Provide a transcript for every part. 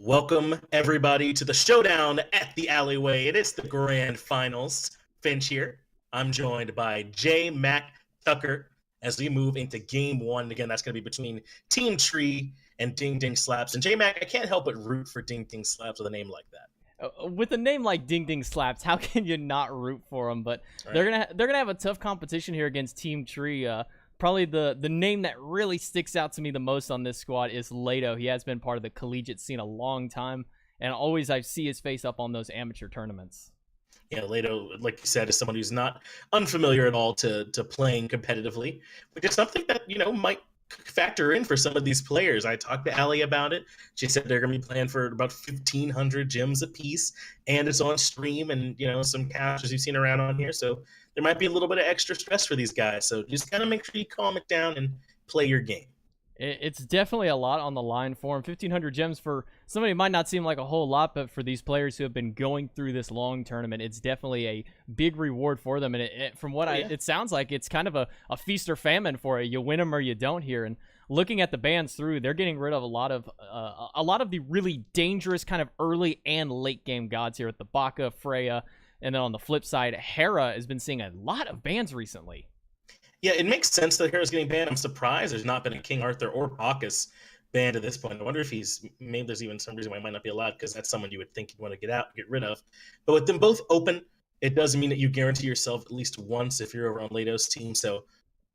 Welcome, everybody, to the showdown at the Alleyway. It is the grand finals. Finch here. I'm joined by JMac Tucker as we move into game one. Again, that's going to be between Team Tree and Ding Ding Slaps. And JMac, I can't help but root for Ding Ding Slaps with a name like that. With a name like Ding Ding Slaps, how can you not root for them? But right. they're gonna have a tough competition here against Team Tree. Probably the name that really sticks out to me the most on this squad is Lato. He has been part of the collegiate scene a long time, and always I see his face up on those amateur tournaments. Yeah, Lato, like you said, is someone who's not unfamiliar at all to playing competitively, which is something that, might factor in for some of these players. I talked to Ali about it. She said they're going to be playing for about 1,500 gems a piece, and it's on stream and, some captures you've seen around on here. So there might be a little bit of extra stress for these guys. So just kind of make sure you calm it down and play your game. It's definitely a lot on the line for him. 1,500 gems for somebody might not seem like a whole lot, but for these players who have been going through this long tournament, it's definitely a big reward for them. And from what it sounds like, it's kind of a feast or famine for it. You win them or you don't here. And looking at the bans through, they're getting rid of a lot of the really dangerous kind of early and late game gods here with the Baka, Freya, and then on the flip side, Hera has been seeing a lot of bans recently. Yeah, it makes sense that Hera's getting banned. I'm surprised there's not been a King Arthur or Bacchus banned at this point. I wonder if maybe there's even some reason why he might not be allowed, because that's someone you would think you'd want to get rid of. But with them both open, it does mean that you guarantee yourself at least once if you're over on Lato's team. So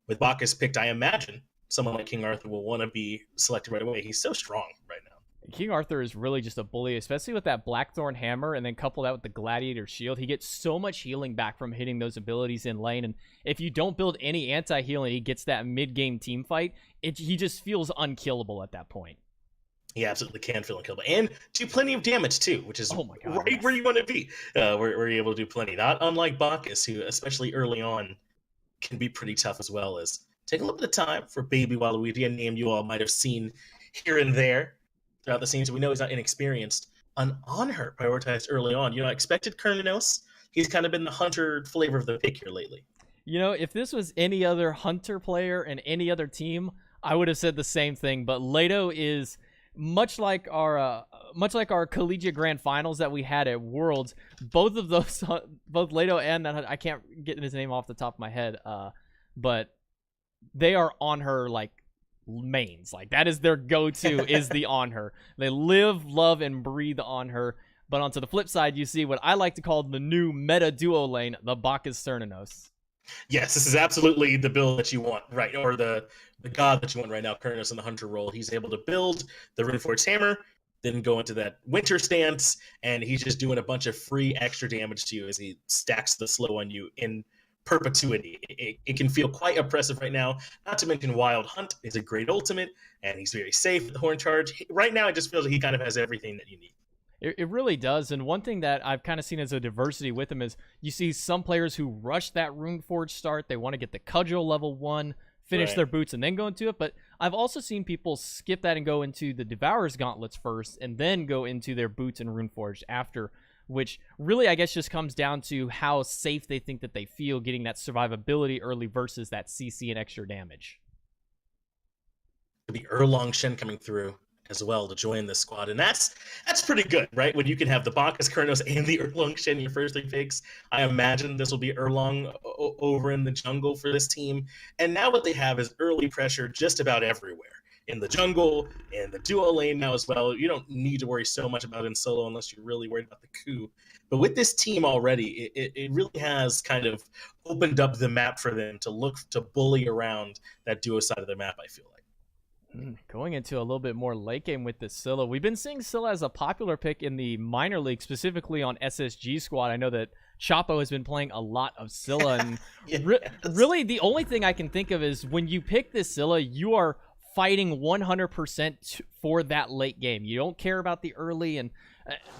with Bacchus picked, I imagine someone like King Arthur will want to be selected right away. He's so strong right now. King Arthur is really just a bully, especially with that Blackthorn hammer, and then couple that with the Gladiator shield. He gets so much healing back from hitting those abilities in lane, and if you don't build any anti-healing, he gets that mid-game team fight. He just feels unkillable at that point. He absolutely can feel unkillable, and do plenty of damage too, which is right where you want to be. Where you're able to do plenty, not unlike Bacchus, who especially early on can be pretty tough as well. As take a little bit of time for Baby Waluigi, a name you all might have seen here and there throughout the scenes. We know he's not inexperienced. On her prioritized early on. I expected Kerninos. He's kind of been the hunter flavor of the pick here lately. If this was any other hunter player and any other team, I would have said the same thing. But Lato is much like our collegiate grand finals that we had at Worlds. Both of those, both Lato and that, I can't get his name off the top of my head, but they are on her like mains. Like that is their go-to is the on her. They live, love, and breathe on her. But onto the flip side, you see what I like to call the new meta duo lane, the Bacchus Cernanos. Yes, this is absolutely the build that you want, right? Or the god that you want right now, Kerninos in the hunter role. He's able to build the Runeforged Hammer, then go into that winter stance, and he's just doing a bunch of free extra damage to you as he stacks the slow on you in perpetuity. It can feel quite oppressive right now. Not to mention Wild Hunt is a great ultimate, and he's very safe with the Horn Charge. Right now, it just feels like he kind of has everything that you need. It really does. And one thing that I've kind of seen as a diversity with him is you see some players who rush that Runeforge start. They want to get the Cudgel level 1, finish their boots, and then go into it. But I've also seen people skip that and go into the Devourer's Gauntlets first, and then go into their boots and Runeforged after, which really, I guess, just comes down to how safe they think that they feel getting that survivability early versus that CC and extra damage. The Erlong Shen coming through as well to join this squad, and that's pretty good, right? When you can have the Bacchus, Kerninos, and the Erlong Shen in your first 3 picks. I imagine this will be Erlong over in the jungle for this team, and now what they have is early pressure just about everywhere. In the jungle, in the duo lane now as well. You don't need to worry so much about it in solo unless you're really worried about the coup. But with this team already, it really has kind of opened up the map for them to look to bully around that duo side of the map, I feel like. Going into a little bit more late game with this Scylla. We've been seeing Scylla as a popular pick in the minor league, specifically on SSG squad. I know that Chapo has been playing a lot of Scylla, and really the only thing I can think of is when you pick this Scylla, you are fighting 100% for that late game. You don't care about the early, and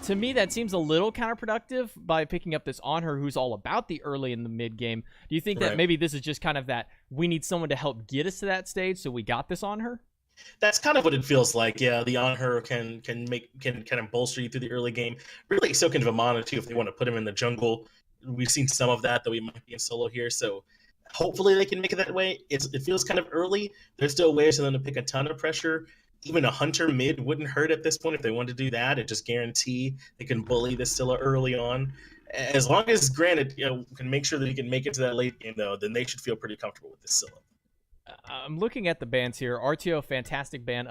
to me that seems a little counterproductive by picking up this on her who's all about the early and the mid game. Do you think that maybe this is just kind of that we need someone to help get us to that stage, so we got this on her? That's kind of what it feels like. Yeah, the on her can kind of bolster you through the early game. Really, so can Vamana too if they want to put him in the jungle. We've seen some of that, though we might be in solo here. So hopefully they can make it that way. It feels kind of early. There's still ways for them to pick a ton of pressure. even a hunter mid wouldn't hurt at this point if they wanted to do that and just guarantee they can bully the Scylla early on. As long as Granite can make sure that he can make it to that late game, though, then they should feel pretty comfortable with this Scylla. I'm looking at the bans here. RTO, fantastic ban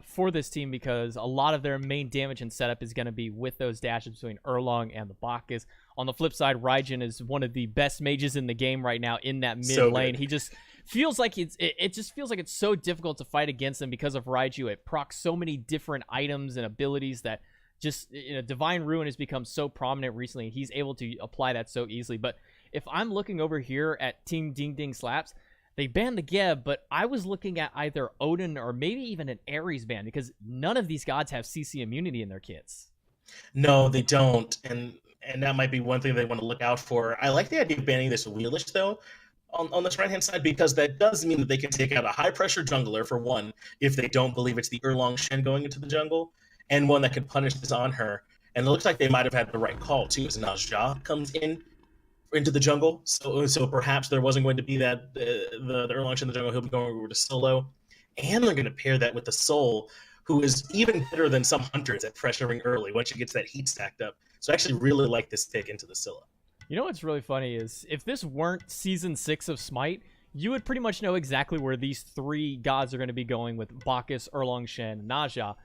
for this team because a lot of their main damage and setup is going to be with those dashes between Erlong and the Bacchus. On the flip side, Raijin is one of the best mages in the game right now in that mid lane. He just feels like it just feels like it's so difficult to fight against him because of Raiju. It procs so many different items and abilities that just, Divine Ruin has become so prominent recently. He's able to apply that so easily. But if I'm looking over here at Team Ding Ding Slaps, they banned the Geb, but I was looking at either Odin or maybe even an Ares ban because none of these gods have CC immunity in their kits. No, they don't, and that might be one thing they want to look out for. I like the idea of banning this Wheelish, though, on this right-hand side, because that does mean that they can take out a high-pressure jungler, for one, if they don't believe it's the Erlong Shen going into the jungle, and one that could punish this on her. And it looks like they might have had the right call, too, as Najah comes into the jungle. So perhaps there wasn't going to be that the Erlong Shen in the jungle. He'll be going over to solo. And they're going to pair that with the Soul, who is even better than some hunters at pressuring early once she gets that heat stacked up. So I actually really like this pick into the Scylla. You know what's really funny is if this weren't Season 6 of Smite, you would pretty much know exactly where these three gods are going to be going with Bacchus, Erlong Shen, and Najah.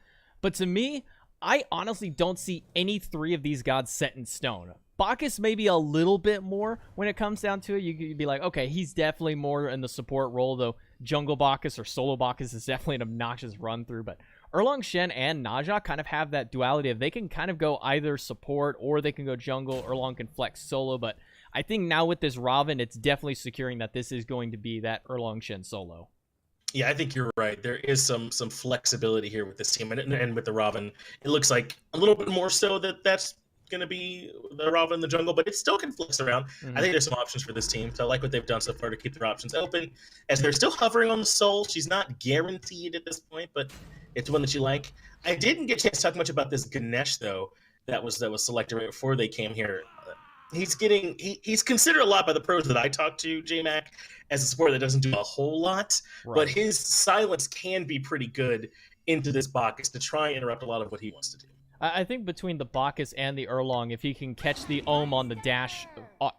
But to me, I honestly don't see any three of these gods set in stone. Bacchus maybe a little bit more when it comes down to it. You could be like, okay, he's definitely more in the support role, though Jungle Bacchus or Solo Bacchus is definitely an obnoxious run through. But Erlong Shen and Najah kind of have that duality of they can kind of go either support or they can go jungle. Erlong can flex solo, but I think now with this Raven, it's definitely securing that this is going to be that Erlong Shen solo. Yeah, I think you're right. There is some flexibility here with this team, and with the Raven, it looks like a little bit more so that's going to be the Raven in the jungle, but it still can flex around. I think there's some options for this team. So I like what they've done so far to keep their options open, as they're still hovering on the Soul. She's not guaranteed at this point, but it's one that you like. I didn't get a chance to talk much about this Ganesh, though, that was selected right before they came here. He's considered a lot by the pros that I talked to, JMac, as a support that doesn't do a whole lot, but his silence can be pretty good into this Bacchus to try and interrupt a lot of what he wants to do. I think between the Bacchus and the Erlong, if he can catch the Ohm on the dash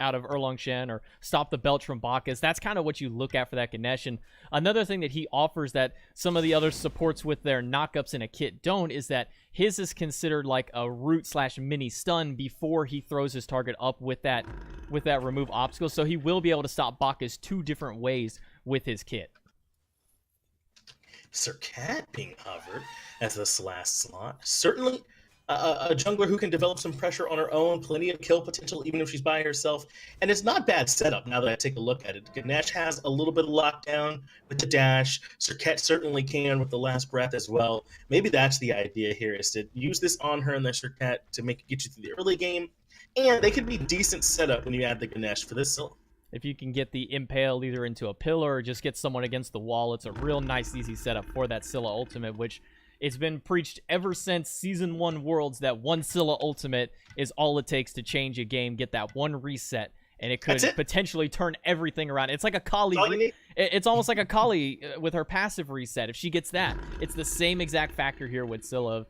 out of Erlong Shen or stop the Belch from Bacchus, that's kind of what you look at for that Ganesh. And another thing that he offers that some of the other supports with their knockups in a kit don't is that his is considered like a root/mini stun before he throws his target up with that remove obstacle. So he will be able to stop Bacchus two different ways with his kit. Sercat being hovered as this last slot. Certainly a jungler who can develop some pressure on her own, plenty of kill potential even if she's by herself. And it's not bad setup now that I take a look at it. Ganesh has a little bit of lockdown with the dash. Sercat certainly can with the last breath as well. Maybe that's the idea here, is to use this on her and the Sercat to get you through the early game. And they could be decent setup when you add the Ganesh for this Scylla. If you can get the Impale either into a pillar or just get someone against the wall, it's a real nice, easy setup for that Scylla ultimate, which it's been preached ever since Season 1 Worlds that one Scylla ultimate is all it takes to change a game, get that one reset, and it could potentially turn everything around. It's like a Kali. It's almost like a Kali with her passive reset. If she gets that, it's the same exact factor here with Scylla.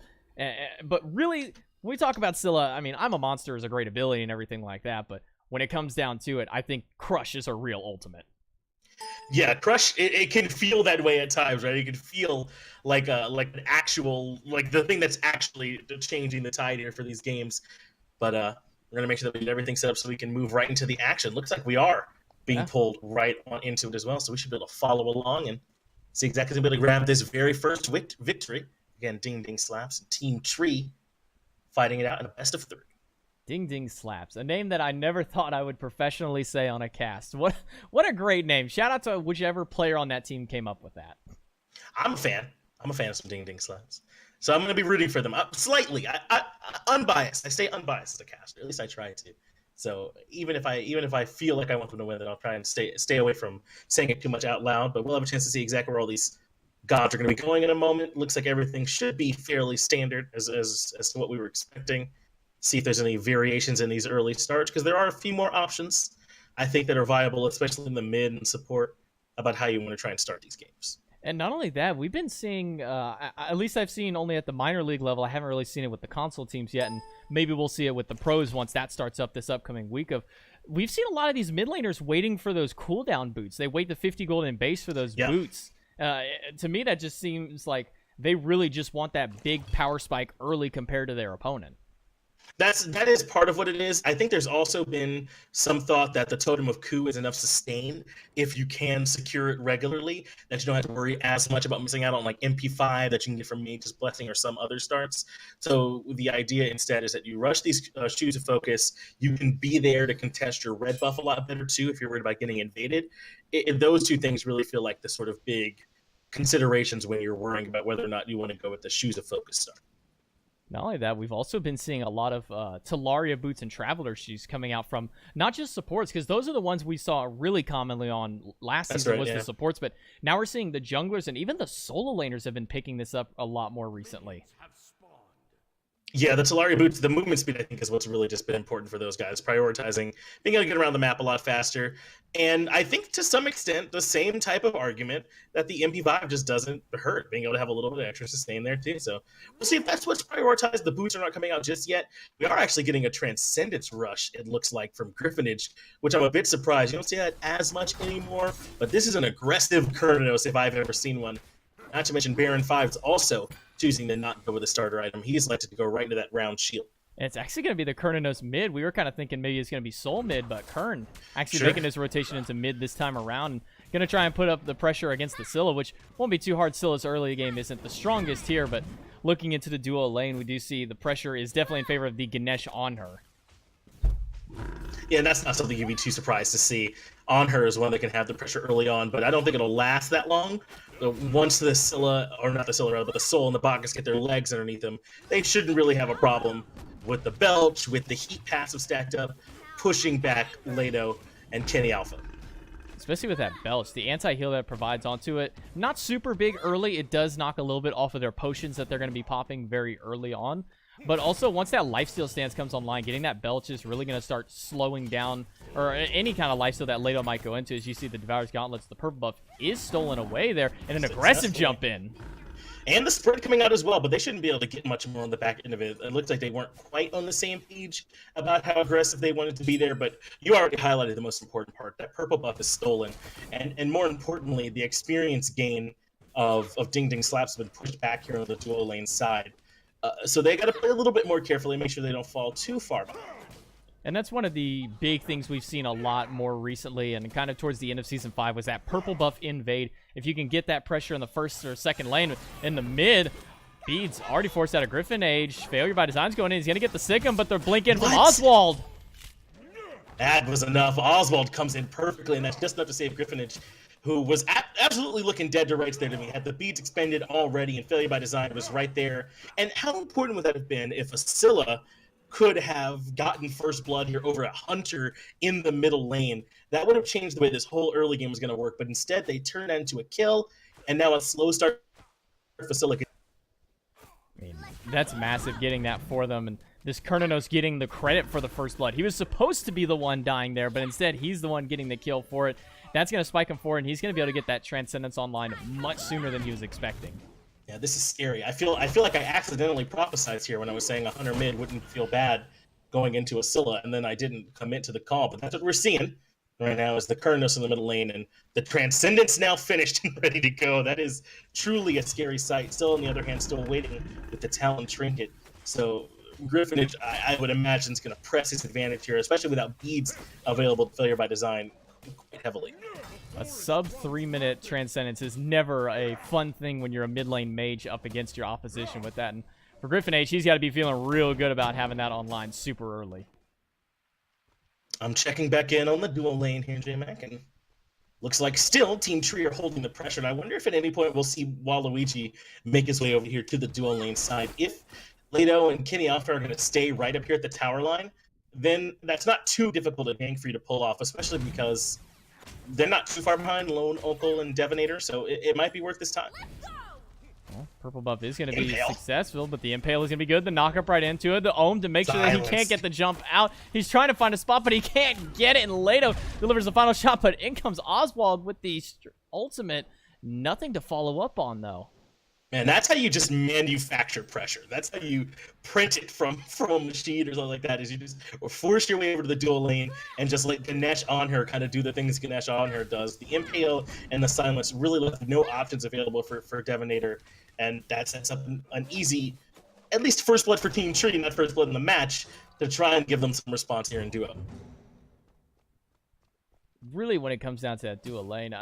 But really, when we talk about Scylla, I mean, I'm a Monster is a great ability and everything like that, but when it comes down to it, I think Crush is a real ultimate. Yeah, Crush, it can feel that way at times, right? It can feel like an actual, like the thing that's actually changing the tide here for these games. But we're going to make sure that we get everything set up so we can move right into the action. Looks like we are being pulled right on into it as well, so we should be able to follow along and see exactly who's going to grab this very first victory. Again, Ding Ding Slaps and Team Tree fighting it out in a best of 3. Ding Ding Slaps, a name that I never thought I would professionally say on a cast. What a great name. Shout out to whichever player on that team came up with that. I'm a fan. I'm a fan of some Ding Ding Slaps. So I'm going to be rooting for them. Slightly. I unbiased. I stay unbiased as a caster. At least I try to. So even if I feel like I want them to win, then I'll try and stay away from saying it too much out loud. But we'll have a chance to see exactly where all these gods are going to be going in a moment. Looks like everything should be fairly standard as to what we were expecting. See if there's any variations in these early starts, because there are a few more options I think that are viable, especially in the mid and support, about how you want to try and start these games. And not only that, we've been seeing, at least I've seen only at the minor league level. I haven't really seen it with the console teams yet, and maybe we'll see it with the pros once that starts up this upcoming week. We've seen a lot of these mid laners waiting for those cooldown boots. They wait the 50 gold in base for those boots. To me, that just seems like they really just want that big power spike early compared to their opponent. That is part of what it is. I think there's also been some thought that the Totem of Coup is enough sustain if you can secure it regularly, that you don't have to worry as much about missing out on like MP5 that you can get from Mage's Blessing or some other starts. So the idea instead is that you rush these Shoes of Focus. You can be there to contest your red buff a lot better too if you're worried about getting invaded. Those two things really feel like the sort of big considerations when you're worrying about whether or not you want to go with the Shoes of Focus start. Not only that, we've also been seeing a lot of Talaria boots and Traveler shoes coming out from not just supports, because those are the ones we saw really commonly on last season was the supports, but now we're seeing the junglers and even the solo laners have been picking this up a lot more recently. Yeah, the Talaria boots, the movement speed, I think, is what's really just been important for those guys, prioritizing being able to get around the map a lot faster. And I think to some extent, the same type of argument that the MP5 just doesn't hurt, being able to have a little bit of extra sustain there too. So we'll see if that's what's prioritized. The boots are not coming out just yet. We are actually getting a Transcendence rush, it looks like, from Griffinage, which I'm a bit surprised. You don't see that as much anymore, but this is an aggressive Kurnos if I've ever seen one. Not to mention Baron 5 is also choosing to not go with a starter item. He's elected to go right into that round shield. And it's actually going to be the Kurnos mid. We were kind of thinking maybe it's going to be Soul mid, but Kern actually making his rotation into mid this time around. And going to try and put up the pressure against the Scylla, which won't be too hard. Scylla's early game isn't the strongest here, but looking into the duo lane, we do see the pressure is definitely in favor of the Ganesh on her. Yeah, and that's not something you'd be too surprised to see. On her is one that can have the pressure early on, but I don't think it'll last that long. Once the Scylla, or not the Scylla, rather, but the Soul and the Bacchus get their legs underneath them, they shouldn't really have a problem with the Belch, with the Heat passive stacked up, pushing back Leto and Kenny Alpha. Especially with that Belch, the anti-heal that it provides onto it, not super big early. It does knock a little bit off of their potions that they're going to be popping very early on. But also, once that lifesteal stance comes online, getting that Belch is really going to start slowing down, or any kind of lifesteal that Leto might go into. As you see, the Devourer's Gauntlets, the purple buff is stolen away there, and an aggressive jump in. And the spread coming out as well, but they shouldn't be able to get much more on the back end of it. It looks like they weren't quite on the same page about how aggressive they wanted to be there, but you already highlighted the most important part. That purple buff is stolen, and more importantly, the experience gain of Ding Ding Slaps has been pushed back here on the duo lane side. So they got to play a little bit more carefully, make sure they don't fall too far behind. And that's one of the big things we've seen a lot more recently, and kind of towards the end of Season 5, was that purple buff invade. If you can get that pressure in the first or second lane, in the mid, Beads already forced out of Griffinage. Failure by Design's going in. He's going to get the Sikkim, but they're blinking from Oswald. That was enough. Oswald comes in perfectly, and that's just enough to save Griffinage, who was absolutely looking dead to rights there to me. Had the beads expended already, and Failure by Design was right there. And how important would that have been if a Scylla could have gotten first blood here over a Hunter in the middle lane? That would have changed the way this whole early game was going to work. But instead, they turned that into a kill, and now a slow start for Scylla. I mean, that's massive getting that for them. And this Kurnos getting the credit for the first blood. He was supposed to be the one dying there, but instead he's the one getting the kill for it. That's going to spike him forward, and he's going to be able to get that Transcendence online much sooner than he was expecting. Yeah, this is scary. I feel like I accidentally prophesized here when I was saying a Hunter mid wouldn't feel bad going into a Scylla, and then I didn't commit to the call. But that's what we're seeing right now, is the Kurnos in the middle lane, and the Transcendence now finished and ready to go. That is truly a scary sight. Still, on the other hand, still waiting with the Talon Trinket. So Griffinage, I would imagine, is going to press his advantage here, especially without beads available to Failure by Design quite heavily. A sub 3-minute Transcendence is never a fun thing when you're a mid lane mage up against your opposition with that. And for Griffinage, he's got to be feeling real good about having that online super early. I'm checking back in on the dual lane here, JMac, and looks like still Team Tree are holding the pressure. And I wonder if at any point we'll see Waluigi make his way over here to the dual lane side. If Leto and Kenny Alpha are going to stay right up here at the tower line, then that's not too difficult a gank for you to pull off, especially because they're not too far behind Lone Uncle and Devonator, so it might be worth this time. Well, purple buff is going to be successful, but the Impale is going to be good. The knock-up right into it. The Ohm to make sure that he can't get the jump out. He's trying to find a spot, but he can't get it, and Leto delivers the final shot, but in comes Oswald with the ultimate. Nothing to follow up on, though. Man, that's how you just manufacture pressure. That's how you print it from a machine or something like that. Is you just or force your way over to the dual lane and just let Ganesh on her kind of do the things Ganesh on her does. The impale and the silence really left no options available for Devonator, and that sets up an easy, at least first blood for Team Tree, not first blood in the match, to try and give them some response here in duo. Really, when it comes down to that dual lane,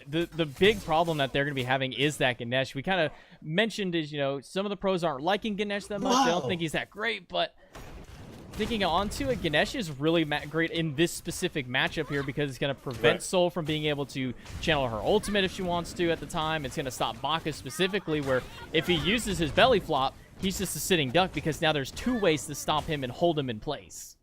the big problem that they're going to be having is that Ganesh. We kind of mentioned is, you know, some of the pros aren't liking Ganesh that much. They don't think he's that great, but thinking onto it, Ganesh is really great in this specific matchup here because it's going to prevent Sol from being able to channel her ultimate if she wants to at the time. It's going to stop Bacchus specifically, where if he uses his belly flop, he's just a sitting duck because now there's two ways to stop him and hold him in place.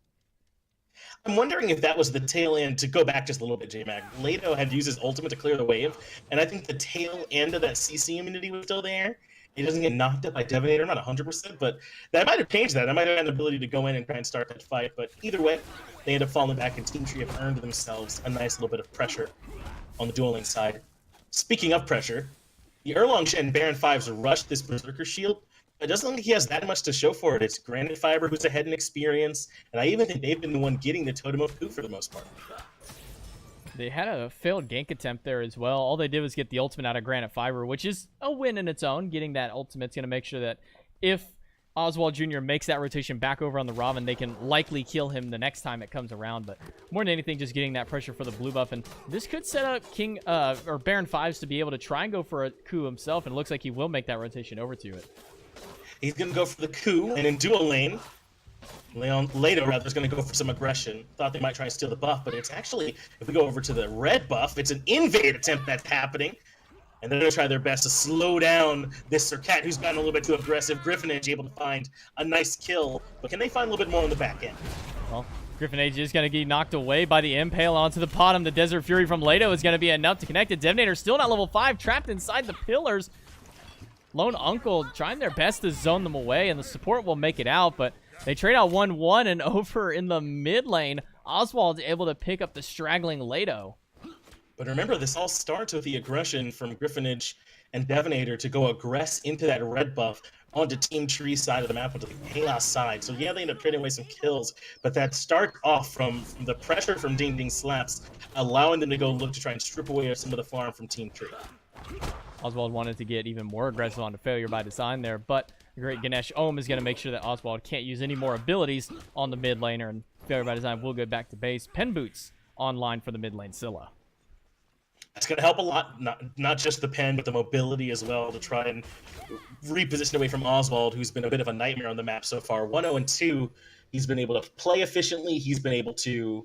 I'm wondering if that was the tail end, to go back just a little bit, JMac. Leto had used his ultimate to clear the wave, and I think the tail end of that CC immunity was still there. He doesn't get knocked up by Devonator, I'm not 100%, but that might have changed that. I might have had the ability to go in and try and start that fight, but either way, they end up falling back, and Team Tree have earned themselves a nice little bit of pressure on the dual lane side. Speaking of pressure, the Erlong Shen Baron 5's rushed this Berserker shield. It doesn't look like he has that much to show for it. It's Granite Fiber who's ahead in experience, and I even think they've been the one getting the Totem of Coup for the most part. They had a failed gank attempt there as well. All they did was get the ultimate out of Granite Fiber, which is a win in its own. Getting that ultimate's going to make sure that if Oswald Jr. makes that rotation back over on the Raven, they can likely kill him the next time it comes around. But more than anything, just getting that pressure for the blue buff. And this could set up or Baron 5s to be able to try and go for a coup himself. And it looks like he will make that rotation over to it. He's going to go for the coup, and in dual lane, Leto is going to go for some aggression. Thought they might try and steal the buff, but it's actually, if we go over to the red buff, it's an invade attempt that's happening. And they're going to try their best to slow down this Sercat, who's gotten a little bit too aggressive. Griffinage able to find a nice kill, but can they find a little bit more on the back end? Well, Griffinage is going to get knocked away by the Impale onto the bottom. The Desert Fury from Leto is going to be enough to connect it. Devonator still not level 5, trapped inside the pillars. Lone Uncle trying their best to zone them away, and the support will make it out, but they trade out 1-1, and over in the mid lane, Oswald's able to pick up the straggling Leto. But remember, this all starts with the aggression from Griffinage and Devonator to go aggress into that red buff onto Team Tree's side of the map, onto the Chaos side. So yeah, they end up trading away some kills, but that start off from the pressure from Ding Ding Slaps, allowing them to go look to try and strip away some of the farm from Team Tree. Oswald wanted to get even more aggressive onto failure by design there, but the great Ganesh Ohm is going to make sure that Oswald can't use any more abilities on the mid laner, and failure by design will go back to base. Pen Boots online for the mid lane Scylla. That's going to help a lot, not just the pen, but the mobility as well, to try and reposition away from Oswald, who's been a bit of a nightmare on the map so far. 1-0-2, he's been able to play efficiently. He's been able to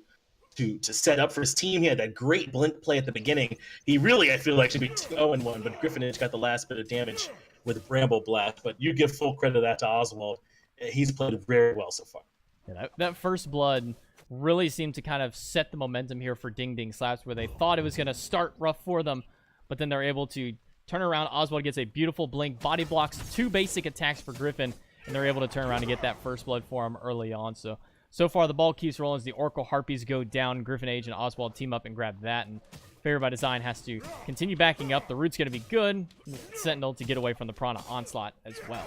set up for his team. He had that great blink play at the beginning. He really, I feel like, should be 2-0-1, but Griffinage got the last bit of damage with Bramble Blast. But you give full credit to that to Oswald. He's played very well so far. Yeah, that first blood really seemed to kind of set the momentum here for Ding Ding Slaps, where they thought it was going to start rough for them, but then they're able to turn around. Oswald gets a beautiful blink, body blocks 2 basic attacks for Griffin, and they're able to turn around and get that first blood for him early on. So far, the ball keeps rolling as the Oracle Harpies go down. Griffinage and Oswald team up and grab that, and Fair by Design has to continue backing up. The root's going to be good. Sentinel to get away from the Piranha Onslaught as well.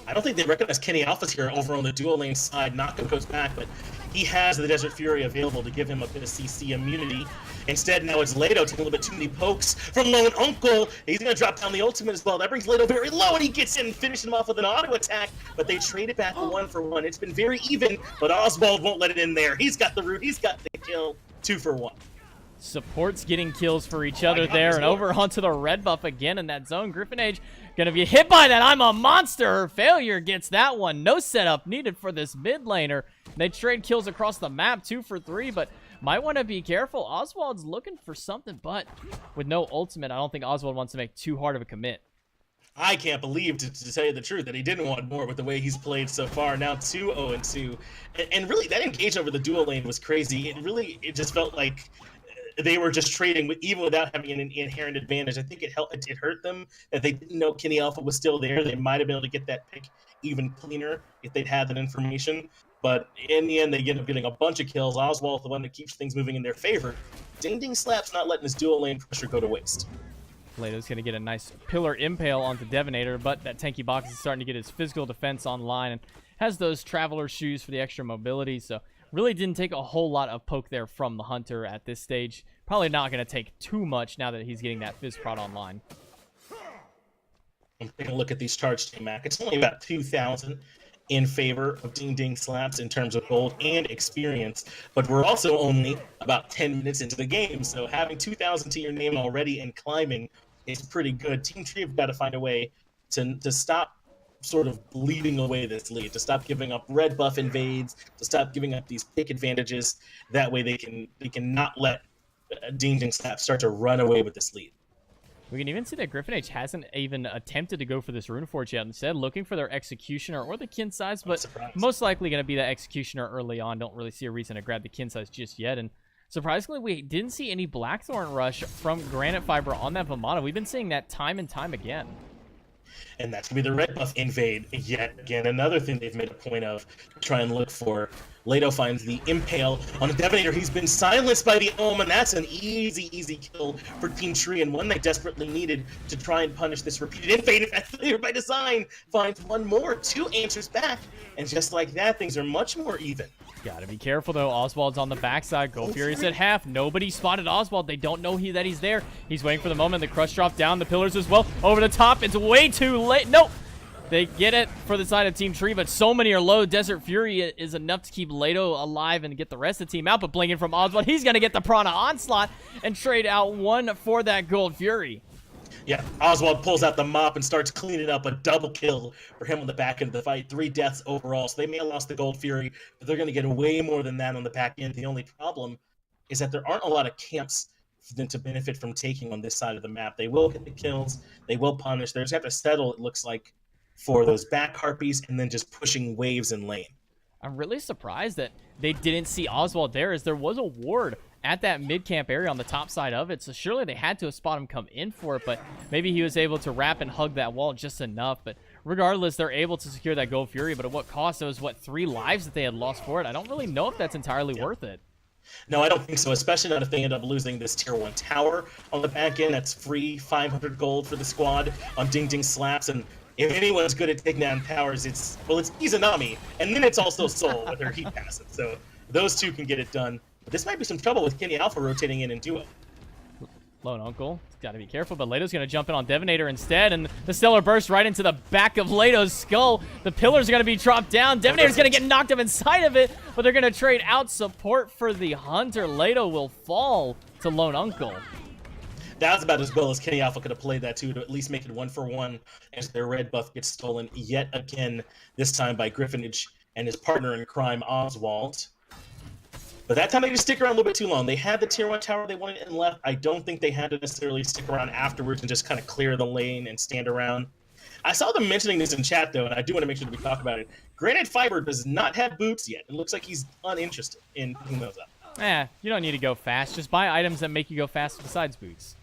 I don't think they recognize Kenny Alpha's here over on the dual lane side. Naka goes back, but he has the Desert Fury available to give him a bit of CC immunity. Instead, now it's Leto taking a little bit too many pokes from Lone Uncle. He's going to drop down the ultimate as well. That brings Leto very low, and he gets in and finishes him off with an auto attack. But they trade it back 1-for-1. It's been very even, but Oswald won't let it in there. He's got the root. He's got the kill. 2-for-1. Supports getting kills for each other there, and over onto the red buff again in that zone. Griffinage gonna be hit by that. I'm a monster. Failure gets that one. No setup needed for this mid laner. They trade kills across the map, 2-for-3, but might want to be careful. Oswald's looking for something, but with no ultimate, I don't think Oswald wants to make too hard of a commit. I can't believe, to tell you the truth, that he didn't want more with the way he's played so far. Now 2-0-2, and really that engagement over the dual lane was crazy. It just felt like they were just trading, even without having an inherent advantage. I think it hurt them that they didn't know Kenny Alpha was still there. They might have been able to get that pick even cleaner if they'd had that information. But in the end, they end up getting a bunch of kills. Oswald, the one that keeps things moving in their favor. Ding Ding Slap's not letting his dual lane pressure go to waste. Lato's going to get a nice pillar impale onto Devonator, but that tanky box is starting to get his physical defense online and has those Traveler shoes for the extra mobility, so really didn't take a whole lot of poke there from the Hunter at this stage. Probably not going to take too much now that he's getting that Fizz Prod online. I'm taking a look at these charged JMac. It's only about 2,000 in favor of Ding Ding Slaps in terms of gold and experience, but we're also only about 10 minutes into the game, so having 2,000 to your name already and climbing is pretty good. Team Tree have got to find a way to stop sort of bleeding away this lead, to stop giving up red buff invades, to stop giving up these pick advantages. That way they can not let Ding Ding Slaps start to run away with this lead. We can even see that Griffin H hasn't even attempted to go for this Rune Forge yet. Instead, looking for their Executioner or the Kin Size, but most likely going to be that Executioner early on. Don't really see a reason to grab the Kin Size just yet. And surprisingly, we didn't see any Blackthorn Rush from Granite Fiber on that Vamana. We've been seeing that time and time again. And that's going to be the red buff invade yet again. Another thing they've made a point of to try and look for. Lato finds the Impale on a Devonator. He's been silenced by the Ohm, and that's an easy kill for Team Tree, and one they desperately needed to try and punish this repeated invade. And failure by design finds one more, 2 answers back, and just like that, things are much more even. Gotta be careful, though. Oswald's on the backside. Gold Fury's at half. Nobody spotted Oswald. They don't know that he's there. He's waiting for the moment. The Crush drop down. The pillars as well. Over the top. It's way too late. Nope. They get it for the side of Team Tree, but so many are low. Desert Fury is enough to keep Lato alive and get the rest of the team out, but blinking from Oswald. He's going to get the Piranha Onslaught and trade out one for that Gold Fury. Yeah, Oswald pulls out the mop and starts cleaning up. A double kill for him on the back end of the fight. 3 deaths overall, so they may have lost the Gold Fury, but they're going to get way more than that on the back end. The only problem is that there aren't a lot of camps for them to benefit from taking on this side of the map. They will get the kills. They will punish. They just have to settle, it looks like, for those back Harpies and then just pushing waves in lane. I'm really surprised that they didn't see Oswald there, as there was a ward at that mid-camp area on the top side of it, so surely they had to have spotted him come in for it, but maybe he was able to wrap and hug that wall just enough. But regardless, they're able to secure that Gold Fury, but at what cost? It was, what, 3 lives that they had lost for it? I don't really know if that's entirely worth it. No, I don't think so, especially not if they end up losing this Tier 1 tower on the back end. That's free 500 gold for the squad on Ding Ding Slaps, and if anyone's good at taking down towers, it's Izanami, and then it's also Soul with her heat passive. So those two can get it done. But this might be some trouble with Kenny Alpha rotating in duo. Lone Uncle, got to be careful, but Lato's going to jump in on Devonator instead, and the Stellar Burst right into the back of Lato's skull. The pillars are going to be dropped down. Devonator's going to get knocked up inside of it, but they're going to trade out support for the Hunter. Lato will fall to Lone Uncle. That was about as well as Kenny Alpha could have played that too, to at least make it 1-for-1 as their red buff gets stolen yet again, this time by Griffinage and his partner in crime, Oswald. But that time they just stick around a little bit too long. They had the Tier 1 tower they wanted and left. I don't think they had to necessarily stick around afterwards and just kind of clear the lane and stand around. I saw them mentioning this in chat, though, and I do want to make sure that we talk about it. Granite Fiber does not have boots yet. It looks like he's uninterested in picking those up. You don't need to go fast. Just buy items that make you go fast besides boots.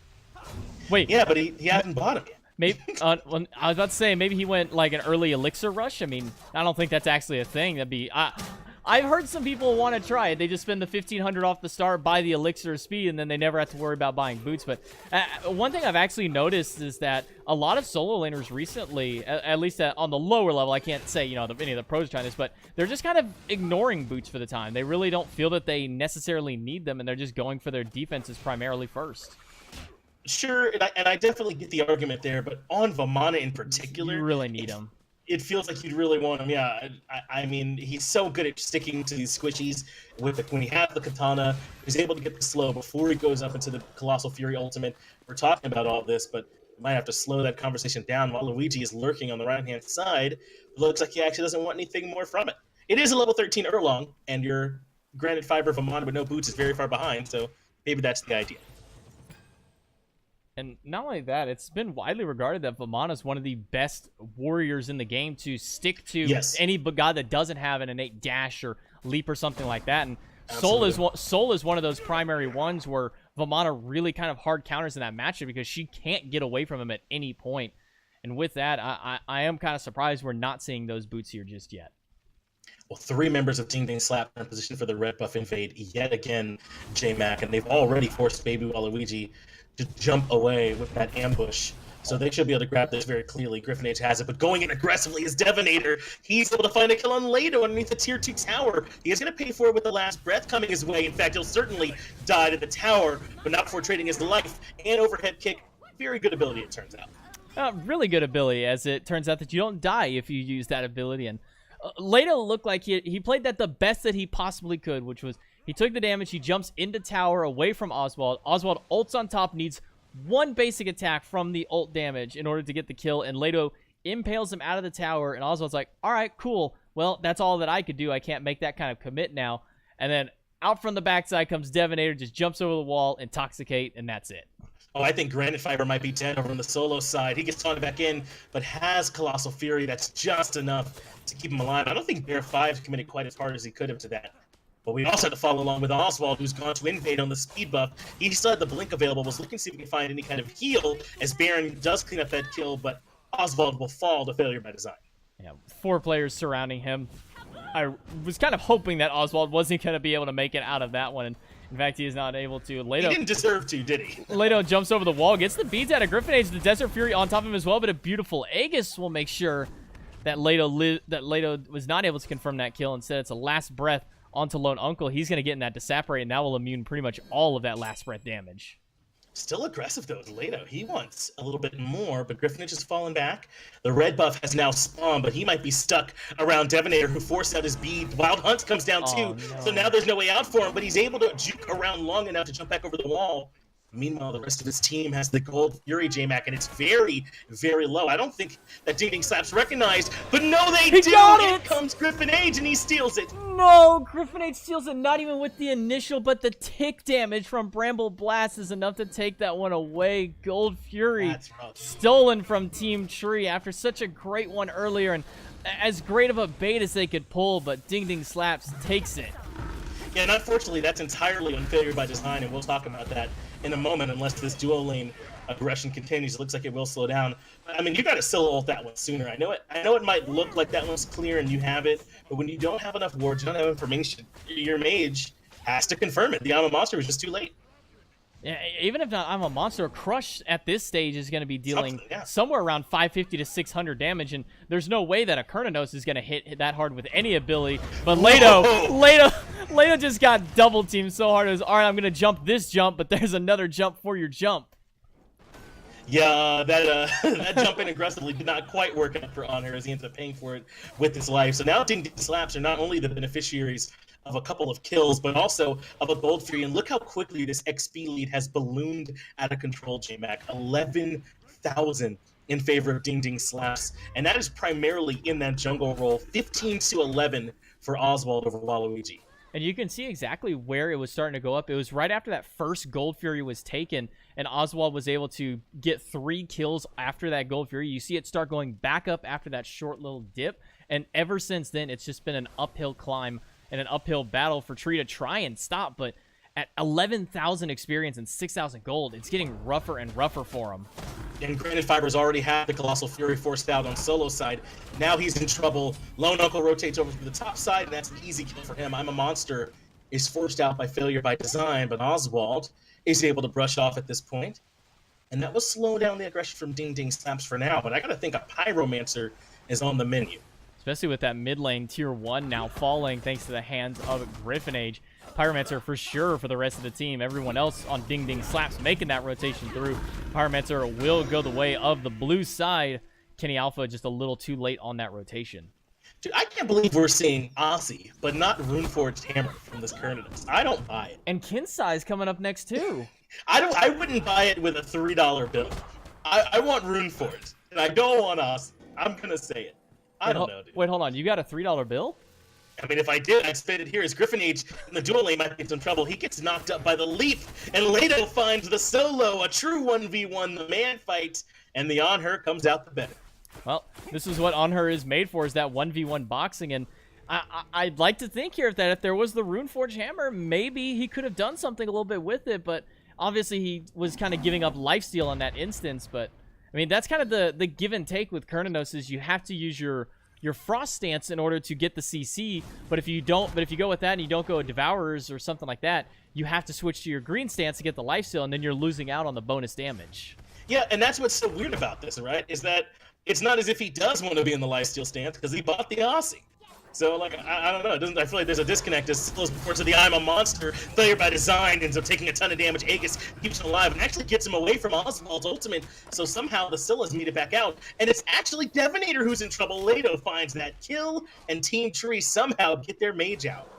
Wait. Yeah, but he hasn't bought them yet. Maybe I was about to say, maybe he went like an early elixir rush. I mean, I don't think that's actually a thing. That'd be... I've heard some people want to try it. They just spend the 1,500 off the start, buy the elixir speed, and then they never have to worry about buying boots. But one thing I've actually noticed is that a lot of solo laners recently, at least on the lower level, I can't say, you know, any of the pros are trying this, but they're just kind of ignoring boots for the time. They really don't feel that they necessarily need them, and they're just going for their defenses primarily first. Sure, and I definitely get the argument there, but on Vamana in particular... You really need him. It feels like you'd really want him, yeah. I mean, he's so good at sticking to these squishies. When he has the katana, he's able to get the slow before he goes up into the Colossal Fury Ultimate. We're talking about all this, but we might have to slow that conversation down while Luigi is lurking on the right-hand side. It looks like he actually doesn't want anything more from it. It is a level 13 Erlong, and your Granite Fiber Vamana with no boots is very far behind, so maybe that's the idea. And not only that, it's been widely regarded that Vamana is one of the best warriors in the game to stick to any god that doesn't have an innate dash or leap or something like that. And Soul is one of those primary ones where Vamana really kind of hard counters in that matchup because she can't get away from him at any point. And with that, I am kind of surprised we're not seeing those boots here just yet. Well, 3 members of Ding Ding Slap are in position for the red buff invade yet again, JMac, and they've already forced Baby Waluigi to jump away with that ambush. So they should be able to grab this very clearly. Griffin Age has it, but going in aggressively is Devonator. He's able to find a kill on Lado underneath the tier 2 tower. He is going to pay for it with the last breath coming his way. In fact, he'll certainly die to the tower, but not before trading his life and overhead kick. Very good ability, it turns out. Really good ability, as it turns out that you don't die if you use that ability. And Lado looked like he played that the best that he possibly could, which was he took the damage, he jumps into tower away from Oswald. Oswald ults on top, needs one basic attack from the ult damage in order to get the kill, and Lado impales him out of the tower, and Oswald's like, all right, cool. Well, that's all that I could do. I can't make that kind of commit now. And then out from the backside comes Devonator, just jumps over the wall, Intoxicate, and that's it. Oh, I think Granite Fiber might be dead over on the solo side. He gets taunted back in, but has Colossal Fury. That's just enough to keep him alive. I don't think Bear 5 committed quite as hard as he could have to that. But we also had to follow along with Oswald, who's gone to invade on the speed buff. He still had the blink available, was looking to see if he can find any kind of heal, as Baron does clean up that kill, but Oswald will fall to failure by design. Yeah, 4 players surrounding him. I was kind of hoping that Oswald wasn't going to be able to make it out of that one. And in fact, he is not able to. Lado, he didn't deserve to, did he? Lado jumps over the wall, gets the beads out of Griffin Age, the Desert Fury on top of him as well, but a beautiful Aegis will make sure that Lado was not able to confirm that kill. Instead, it's a last breath onto Lone Uncle. He's going to get in that Disapparate, and that will immune pretty much all of that last breath damage. Still aggressive, though, Lado. He wants a little bit more, but Griffinage has fallen back. The red buff has now spawned, but he might be stuck around Devonator, who forced out his bead. Wild Hunt comes down, too, no. So now there's no way out for him, but he's able to juke around long enough to jump back over the wall. Meanwhile, the rest of his team has the Gold Fury JMac, and it's very, very low. I don't think that Ding Ding Slap's recognized, but no, they do! Got it! Comes Griffin Age, and he steals it. No, Griffin Age steals it, not even with the initial, but the tick damage from Bramble Blast is enough to take that one away. Gold Fury stolen from Team Tree after such a great one earlier, and as great of a bait as they could pull, but Ding Ding Slaps takes it. Yeah, and unfortunately, that's entirely on failure by design, and we'll talk about that in a moment, unless this dual lane aggression continues. It looks like it will slow down. I mean, you got to still ult that one sooner. I know it might look like that one's clear and you have it, but when you don't have enough wards, you don't have information, your mage has to confirm it. The I'm a Monster was just too late. Yeah, even if not, I'm a Monster. Crush at this stage is going to be dealing yeah, somewhere around 550 to 600 damage, and there's no way that a Kernanos is going to hit that hard with any ability. But Lado just got double teamed so hard. It was, all right, I'm going to jump this jump, but there's another jump for your jump. Yeah, that jump in aggressively did not quite work out for Honor, as he ends up paying for it with his life. So now Ding Ding Slaps are not only the beneficiaries of a couple of kills, but also of a Gold Fury. And look how quickly this XP lead has ballooned out of control, JMac. 11,000 in favor of Ding Ding Slaps. And that is primarily in that jungle role. 15 to 11 for Oswald over Waluigi. And you can see exactly where it was starting to go up. It was right after that first Gold Fury was taken, and Oswald was able to get 3 kills after that Gold Fury. You see it start going back up after that short little dip. And ever since then, it's just been an uphill climb and an uphill battle for Tree to try and stop, but at 11,000 experience and 6,000 gold, it's getting rougher and rougher for him. And Granite Fiber's already had the Colossal Fury forced out on solo side. Now he's in trouble. Lone Uncle rotates over to the top side, and that's an easy kill for him. I'm a Monster is forced out by failure by design, but Oswald is able to brush off at this point. And that will slow down the aggression from Ding Ding Slaps for now, but I gotta think a Pyromancer is on the menu. Especially with that mid lane tier 1 now falling thanks to the hands of Griffin Age. Pyromancer for sure for the rest of the team. Everyone else on Ding Ding Slaps making that rotation through. Pyromancer will go the way of the blue side. Kenny Alpha just a little too late on that rotation. Dude, I can't believe we're seeing Aussie, but not Runeforged Hammer from this Kernanos. I don't buy it. And Kinsai's coming up next too. I wouldn't buy it with a $3 bill. I want Runeforged, and I don't want Aussie. I'm gonna say it. I don't know, dude. Wait, hold on. You got a $3 bill? I mean, if I did, I'd spend it here. As Griffin Age in the dual lane might be in some trouble. He gets knocked up by the leap, and Lado finds the solo, a true 1v1, the man fight, and the On Her comes out the better. Well, this is what On Her is made for, is that 1v1 boxing, and I'd like to think here that if there was the Runeforged Hammer, maybe he could have done something a little bit with it, but obviously he was kind of giving up lifesteal in that instance, but I mean, that's kind of the give and take with Kernanos is you have to use your your Frost stance in order to get the CC. But if you go with that and you don't go Devourers or something like that, you have to switch to your green stance to get the lifesteal, and then you're losing out on the bonus damage. Yeah, and that's what's so weird about this, right? Is that it's not as if he does want to be in the lifesteal stance because he bought the Aussie. So, like, I don't know. I feel like there's a disconnect. As Scylla's before to the I'm a monster, failure by design, ends up taking a ton of damage. Aegis keeps him alive and actually gets him away from Oswald's ultimate. So somehow the Scylla's meet it back out. And it's actually Devonator who's in trouble. Leto finds that kill, and Team Tree somehow get their mage out.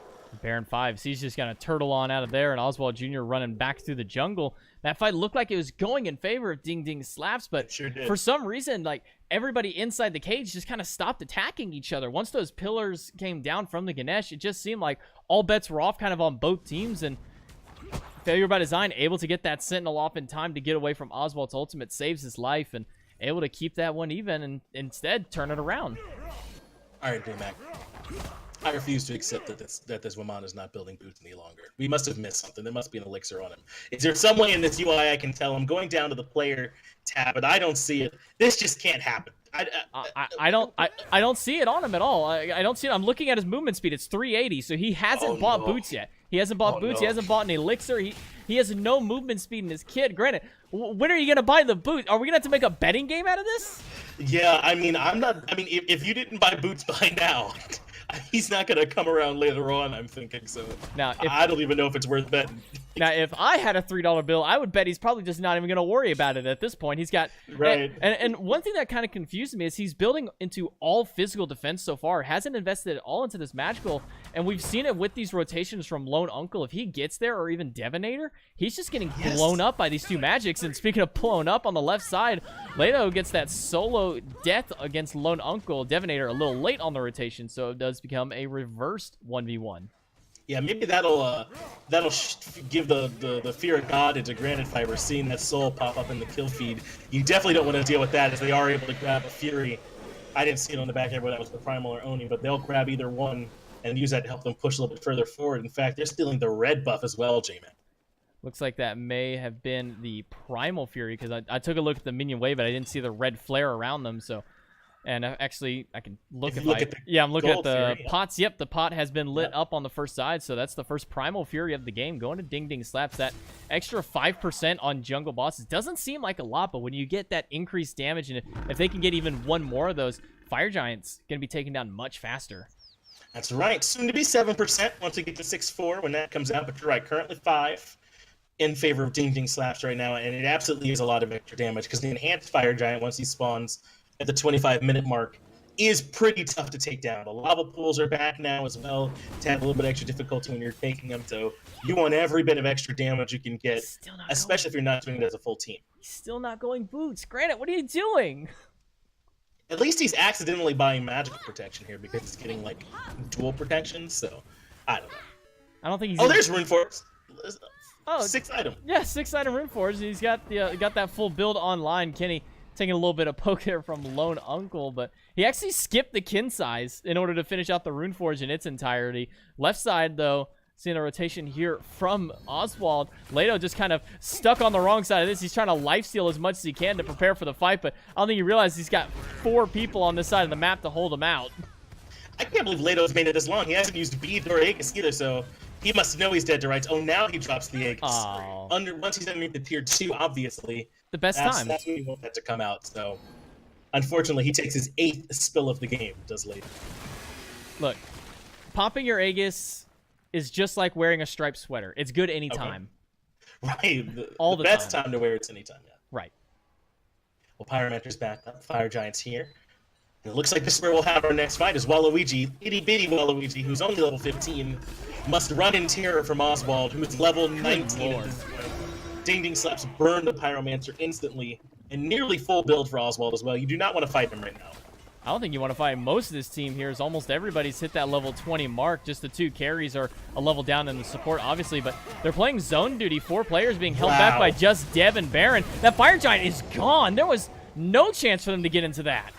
Baron 5, he's just gonna turtle on out of there, and Oswald Jr. running back through the jungle. That fight looked like it was going in favor of Ding Ding Slaps, but sure did. For some reason, like, everybody inside the cage just kind of stopped attacking each other. Once those pillars came down from the Ganesh, it just seemed like all bets were off kind of on both teams, and failure by design, able to get that Sentinel off in time to get away from Oswald's ultimate, saves his life, and able to keep that one even, and instead turn it around. All right, JMac. I refuse to accept that this Wamana is not building boots any longer. We must have missed something. There must be an elixir on him. Is there some way in this UI I can tell? I'm going down to the player tab, but I don't see it. This just can't happen. I don't see it on him at all. I don't see it. I'm looking at his movement speed. It's 380, so he hasn't bought boots yet. He hasn't bought boots. He hasn't bought an elixir. He has no movement speed in his kit. Granted, when are you gonna buy the boot? Are we gonna have to make a betting game out of this? Yeah, I mean, if you didn't buy boots by now, he's not going to come around later on, I'm thinking. So now, I don't even know if it's worth betting. Now, if I had a $3 bill, I would bet he's probably just not even going to worry about it at this point. He's got... Right. And one thing that kind of confused me is he's building into all physical defense so far. Hasn't invested at all into this magical. And we've seen it with these rotations from Lone Uncle. If he gets there, or even Devonator, he's just getting blown up by these two magics. And speaking of blown up, on the left side, Leto gets that solo death against Lone Uncle. Devonator a little late on the rotation, so it does become a reversed 1v1. Yeah, maybe that'll give the fear of God into Granite Fiber, seeing that soul pop up in the kill feed. You definitely don't want to deal with that, as they are able to grab a Fury. I didn't see it on the back end whether that was the Primal or Oni, but they'll grab either one and use that to help them push a little bit further forward. In fact, they're stealing the red buff as well, JMac. Looks like that may have been the Primal Fury, because I took a look at the minion wave, but I didn't see the red flare around them, so... And actually, I can look I'm looking at the Fury, pots. Yep, the pot has been lit up on the first side, so that's the first Primal Fury of the game. Going to Ding Ding Slaps. That extra 5% on jungle bosses doesn't seem like a lot, but when you get that increased damage, and if they can get even one more of those, Fire Giant's going to be taken down much faster. That's right. Soon to be 7% once we get to 6-4 when that comes out, but you're right. Currently 5 in favor of Ding Ding Slaps right now, and it absolutely is a lot of extra damage, because the enhanced Fire Giant, once he spawns at the 25-minute mark, is pretty tough to take down. The lava pools are back now as well to have a little bit extra difficulty when you're taking them, so you want every bit of extra damage you can get, especially if you're not doing it as a full team. He's still not going boots. Granite, what are you doing? At least he's accidentally buying magical protection here, because he's getting, like, dual protection, so I don't know. I don't think he's... Oh, there's Rune Force. Oh, 6 item. Yeah, 6 item Rune Force. He's got that full build online. Kenny taking a little bit of poke there from Lone Uncle, but he actually skipped the kin size in order to finish out the Rune Forge in its entirety. Left side, though, seeing a rotation here from Oswald. Leto just kind of stuck on the wrong side of this. He's trying to lifesteal as much as he can to prepare for the fight, but I don't think he realized he's got 4 people on this side of the map to hold him out. I can't believe Leto's made it this long. He hasn't used Bead or Aegis either, so he must know he's dead to rights. Oh, now he drops the Aegis. Oh. Once he's underneath the tier 2, obviously. The best time. That's when you want that to come out, so... Unfortunately, he takes his 8th spill of the game, does Leto. Look, popping your Aegis is just like wearing a striped sweater. It's good anytime. Okay. Right. The best time to wear it's anytime, yeah. Right. Well, Pyromancer's back up. Fire Giant's here. And it looks like this is where we'll have our next fight, is Waluigi, itty-bitty Waluigi, who's only level 15, must run in terror from Oswald, who's level 19 at this point. Ding Ding Slaps burn the Pyromancer instantly, and nearly full build for Oswald as well. You do not want to fight him right now. I don't think you want to fight most of this team here, as almost everybody's hit that level 20 mark. Just the 2 carries are a level down in the support, obviously, but they're playing zone duty. 4 players being held back by just Dev and Baron. That Fire Giant is gone. There was no chance for them to get into that.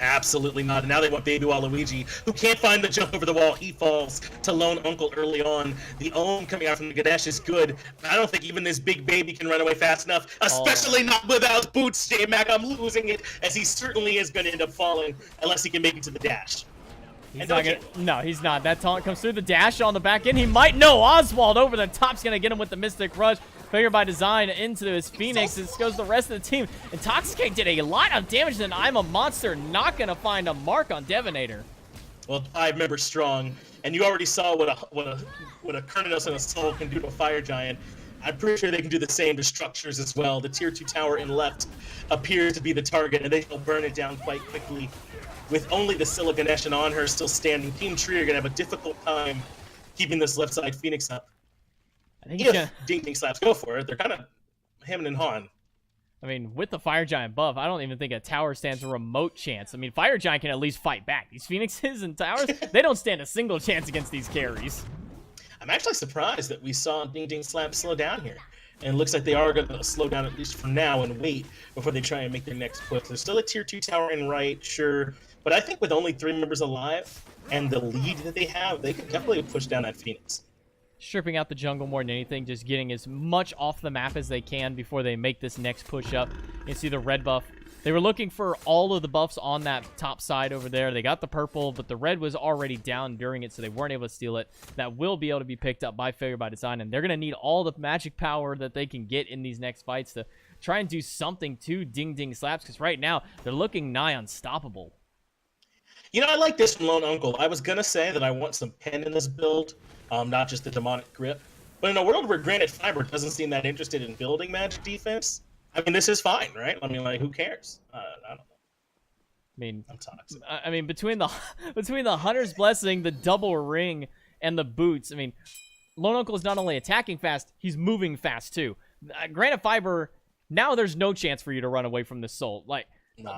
Absolutely not. And now they want Baby Waluigi, who can't find the jump over the wall. He falls to Lone Uncle early on. The own coming out from the Ganesh is good, but I don't think even this big baby can run away fast enough, especially not without boots, JMac. I'm losing it, as he certainly is going to end up falling unless he can make it to the dash. He's not gonna, no, he's not. That taunt comes through the dash on the back end. He might know. Oswald over the top's going to get him with the Mystic Rush. Failure by design into his Phoenix. This goes the rest of the team. Intoxicate did a lot of damage, and I'm a Monster not going to find a mark on Devonator. Well, 5 members strong, and you already saw what a Kernos and a Soul can do to a Fire Giant. I'm pretty sure they can do the same to structures as well. The tier 2 tower in left appears to be the target, and they will burn it down quite quickly. With only the Scylla Ganeshan on her still standing, Team Tree are going to have a difficult time keeping this left side Phoenix up. I think if Ding Ding Slaps go for it, they're kind of hemming and hawing. I mean, with the Fire Giant buff, I don't even think a tower stands a remote chance. I mean, Fire Giant can at least fight back. These Phoenixes and towers, they don't stand a single chance against these carries. I'm actually surprised that we saw Ding Ding Slap slow down here. And it looks like they are going to slow down at least for now and wait before they try and make their next push. There's still a tier 2 tower in right, sure. But I think with only 3 members alive and the lead that they have, they could definitely push down that Phoenix. Stripping out the jungle more than anything, just getting as much off the map as they can before they make this next push up. You see the red buff. They were looking for all of the buffs on that top side over there. They got the purple, but the red was already down during it, so they weren't able to steal it. That will be able to be picked up by Failure by Design, and they're going to need all the magic power that they can get in these next fights to try and do something to Ding Ding Slaps, because right now, they're looking nigh unstoppable. You know, I like this from Lone Uncle. I was going to say that I want some pen in this build, not just the demonic grip. But in a world where Granite Fiber doesn't seem that interested in building magic defense, I mean, this is fine, right? I mean, like, who cares? I don't know. I mean, I'm toxic. I mean, between the Hunter's Blessing, the double ring, and the boots, I mean, Lone Uncle is not only attacking fast, he's moving fast too. Granite Fiber, now there's no chance for you to run away from this soul. Like,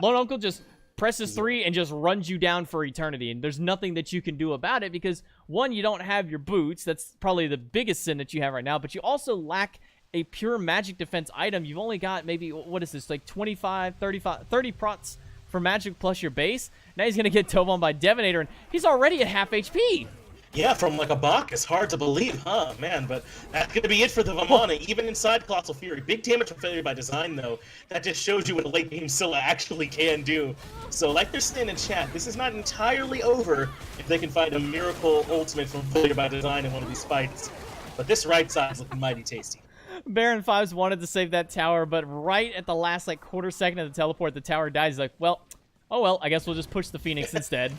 Lone Uncle just presses 3 and just runs you down for eternity, and there's nothing that you can do about it because, one, you don't have your boots. That's probably the biggest sin that you have right now, but you also lack a pure magic defense item. You've only got maybe, what is this, like 25, 35, 30 prots for magic plus your base. Now he's going to get dove on by Devonator, and he's already at half HP. Yeah, from like a Bacchus. Hard to believe, huh, man? But that's going to be it for the Vamana, even inside Colossal Fury. Big damage from Failure by Design, though. That just shows you what a late game Scylla actually can do. So, like they're saying in chat, this is not entirely over if they can find a miracle ultimate from Failure by Design in one of these fights. But this right side is looking mighty tasty. Baron Fives wanted to save that tower, but right at the last like quarter second of the teleport, the tower dies. He's like, well, oh well, I guess we'll just push the Phoenix instead.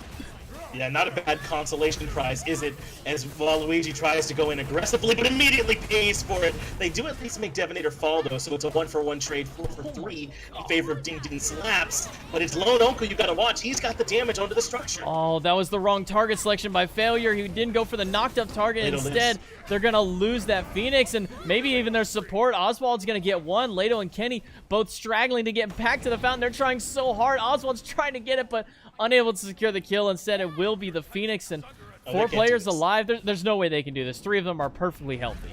Yeah, not a bad consolation prize, is it? As Waluigi tries to go in aggressively, but immediately pays for it. They do at least make Devonator fall, though, so it's a 1-for-1 trade, 4-for-3 in favor of Ding Ding Slaps. But it's Lone Uncle you gotta watch. He's got the damage onto the structure. Oh, that was the wrong target selection by Failure. He didn't go for the knocked up target. Instead, they're gonna lose that Phoenix, and maybe even their support. Oswald's gonna get one. Leto and Kenny both straggling to get back to the fountain. They're trying so hard. Oswald's trying to get it, but unable to secure the kill. Instead, it will be the Phoenix, and 4 players alive. There's no way they can do this. 3 of them are perfectly healthy.